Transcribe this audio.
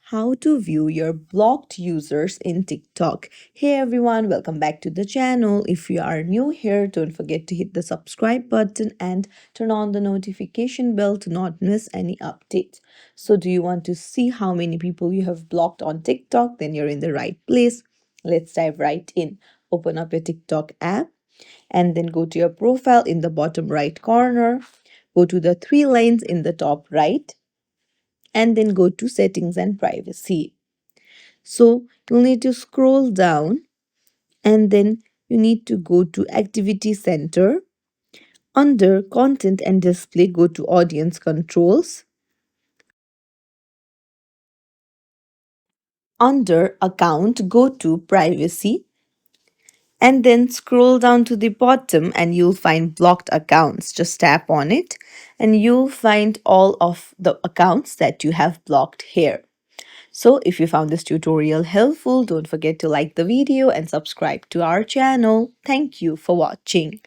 how to view your blocked users in TikTok. Hey everyone, welcome back to the channel. If you are new here, don't forget to hit the subscribe button and turn on the notification bell to not miss any updates. So, do you want to see how many people you have blocked on TikTok? Then you're in the right place. Let's dive right in. Open up your TikTok app and then go to your profile in the bottom right corner. Go to the three lines in the top right and then go to settings and privacy. So you'll need to scroll down and then you need to go to activity center. Under content and display, go to audience controls. Under account, go to privacy and then scroll down to the bottom and you'll find blocked accounts. Just tap on it and you'll find all of the accounts that you have blocked here. So if you found this tutorial helpful, don't forget to like the video and subscribe to our channel. Thank you for watching.